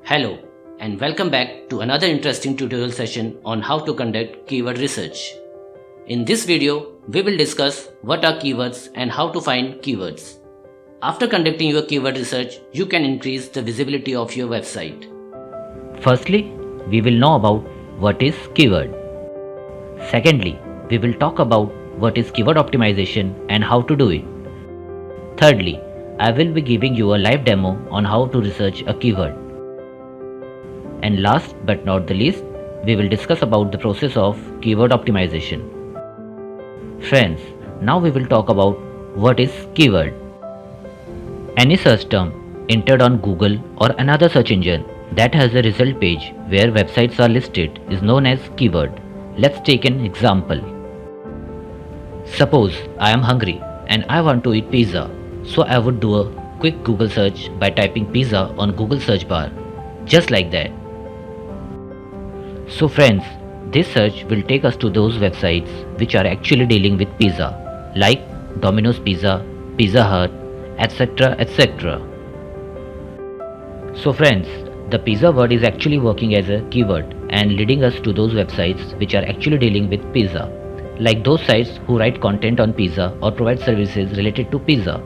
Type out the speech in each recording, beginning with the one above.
Hello, and welcome back to another interesting tutorial session on how to conduct keyword research. In this video, we will discuss what are keywords and how to find keywords. After conducting your keyword research, you can increase the visibility of your website. Firstly, we will know about what is keyword. Secondly, we will talk about what is keyword optimization and how to do it. Thirdly, I will be giving you a live demo on how to research a keyword. And last but not the least, we will discuss about the process of keyword optimization. Friends, now we will talk about what is keyword. Any search term entered on Google or another search engine that has a result page where websites are listed is known as keyword. Let's take an example. Suppose I am hungry and I want to eat pizza, so I would do a quick Google search by typing pizza on Google search bar, just like that. So friends, this search will take us to those websites which are actually dealing with pizza, like Domino's Pizza, Pizza Hut, etc. etc. So friends, the pizza word is actually working as a keyword and leading us to those websites which are actually dealing with pizza, like those sites who write content on pizza or provide services related to pizza.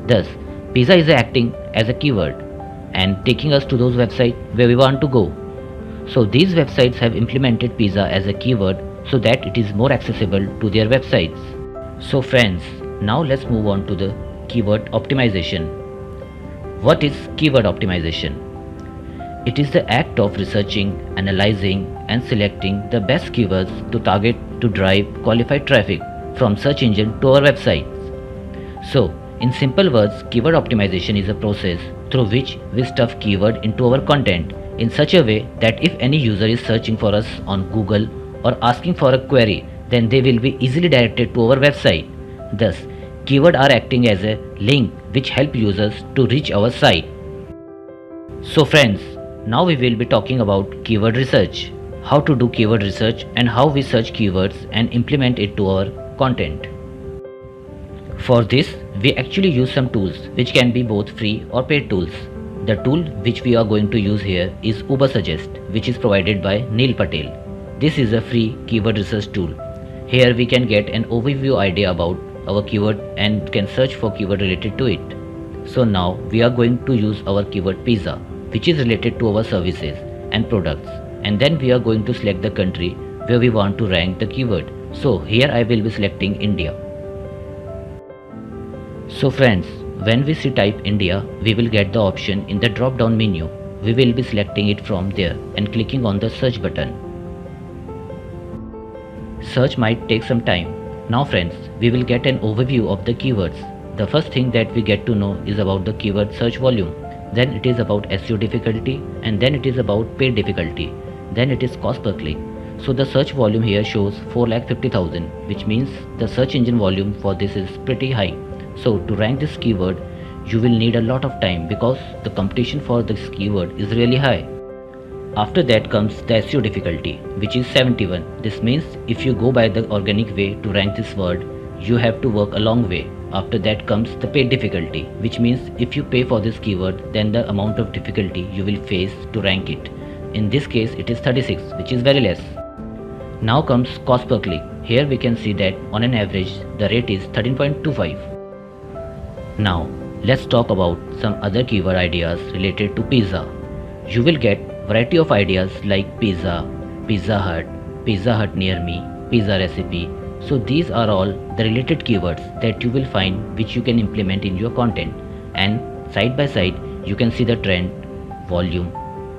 Thus, pizza is acting as a keyword and taking us to those websites where we want to go. So these websites have implemented pizza as a keyword so that it is more accessible to their websites. So friends, now let's move on to the keyword optimization. What is keyword optimization? It is the act of researching, analyzing and selecting the best keywords to target to drive qualified traffic from search engine to our websites. So, in simple words, keyword optimization is a process through which we stuff keyword into our content in such a way that if any user is searching for us on Google or asking for a query, then they will be easily directed to our website. Thus, keywords are acting as a link which help users to reach our site. So friends, now we will be talking about keyword research, how to do keyword research and how we search keywords and implement it to our content. For this, we actually use some tools which can be both free or paid tools. The tool which we are going to use here is Ubersuggest, which is provided by Neil Patel. This is a free keyword research tool. Here we can get an overview idea about our keyword and can search for keyword related to it. So now we are going to use our keyword pizza, which is related to our services and products, and then we are going to select the country where we want to rank the keyword. So here I will be selecting India. So friends, when we type India, we will get the option in the drop down menu. We will be selecting it from there and clicking on the search button. Search might take some time. Now friends, we will get an overview of the keywords. The first thing that we get to know is about the keyword search volume. Then it is about SEO difficulty, and then it is about paid difficulty. Then it is cost per click. So the search volume here shows 4,50,000, which means the search engine volume for this is pretty high. So to rank this keyword, you will need a lot of time because the competition for this keyword is really high. After that comes the SEO difficulty, which is 71. This means if you go by the organic way to rank this word, you have to work a long way. After that comes the paid difficulty, which means if you pay for this keyword, then the amount of difficulty you will face to rank it. In this case, it is 36, which is very less. Now comes cost per click. Here we can see that on an average, the rate is 13.25. Now, let's talk about some other keyword ideas related to pizza. You will get variety of ideas like pizza, Pizza Hut near me, pizza recipe. So these are all the related keywords that you will find which you can implement in your content. And side by side, you can see the trend, volume,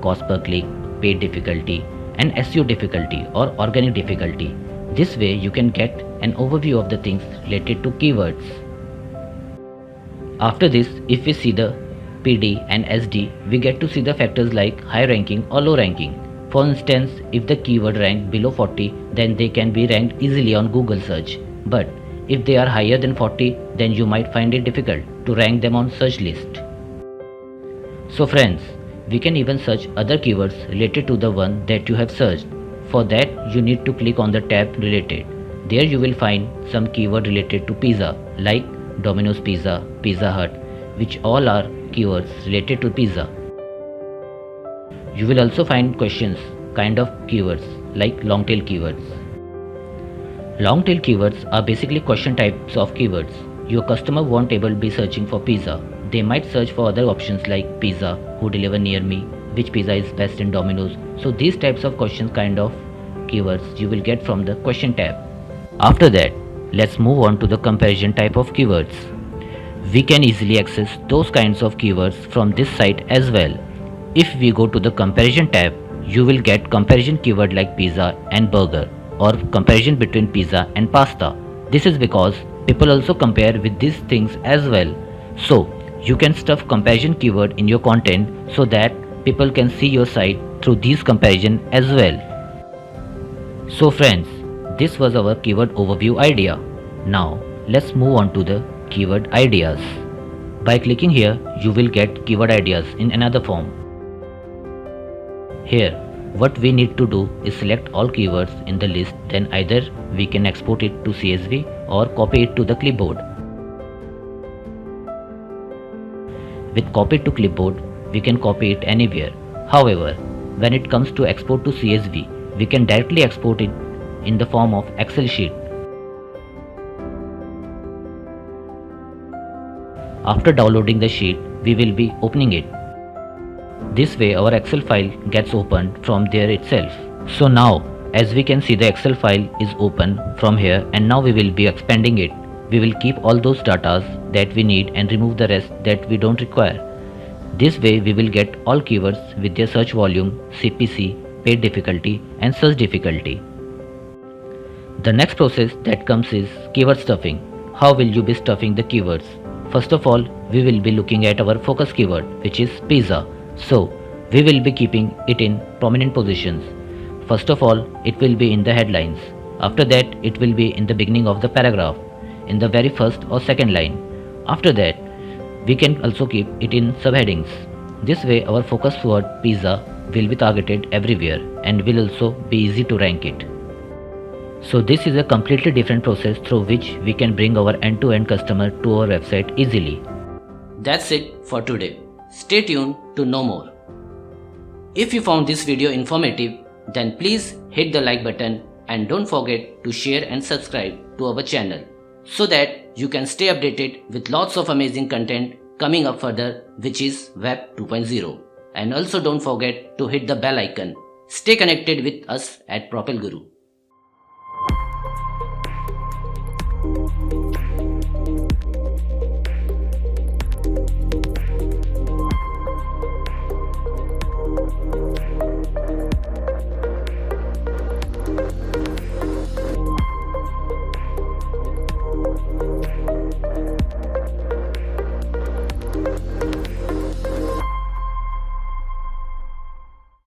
cost per click, paid difficulty, and SEO difficulty or organic difficulty. This way you can get an overview of the things related to keywords. After this, if we see the PD and SD, we get to see the factors like high ranking or low ranking. For instance, if the keyword rank below 40, then they can be ranked easily on Google search. But if they are higher than 40, then you might find it difficult to rank them on search list. So friends, we can even search other keywords related to the one that you have searched. For that, you need to click on the tab related. There you will find some keyword related to pizza like Domino's Pizza, Pizza Hut, which all are keywords related to pizza. You will also find questions, kind of keywords, like long tail keywords. Long tail keywords are basically question types of keywords. Your customer won't able be searching for pizza. They might search for other options like pizza, who deliver near me, which pizza is best in Domino's. So these types of questions kind of keywords you will get from the question tab. After that, let's move on to the comparison type of keywords. We can easily access those kinds of keywords from this site as well. If we go to the comparison tab, you will get comparison keyword like pizza and burger, or comparison between pizza and pasta. This is because people also compare with these things as well. So you can stuff comparison keyword in your content so that people can see your site through these comparison as well. So friends, this was our keyword overview idea. Now let's move on to the keyword ideas. By clicking here, you will get keyword ideas in another form. Here, what we need to do is select all keywords in the list, then either we can export it to CSV or copy it to the clipboard. With copy to clipboard, we can copy it anywhere. However, when it comes to export to CSV, we can directly export it in the form of Excel sheet. After downloading the sheet, we will be opening it. This way our Excel file gets opened from there itself. So now, as we can see, the Excel file is open from here, and now we will be expanding it. We will keep all those datas that we need and remove the rest that we don't require. This way we will get all keywords with their search volume, CPC, paid difficulty and search difficulty. The next process that comes is keyword stuffing. How will you be stuffing the keywords? First of all, we will be looking at our focus keyword, which is pizza. So we will be keeping it in prominent positions. First of all, it will be in the headlines. After that, it will be in the beginning of the paragraph, in the very first or second line. After that, we can also keep it in subheadings. This way our focus word pizza will be targeted everywhere and will also be easy to rank it. So this is a completely different process through which we can bring our end-to-end customer to our website easily. That's it for today. Stay tuned to know more. If you found this video informative, then please hit the like button and don't forget to share and subscribe to our channel so that you can stay updated with lots of amazing content coming up further, which is Web 2.0. And also don't forget to hit the bell icon. Stay connected with us at Propel Guru.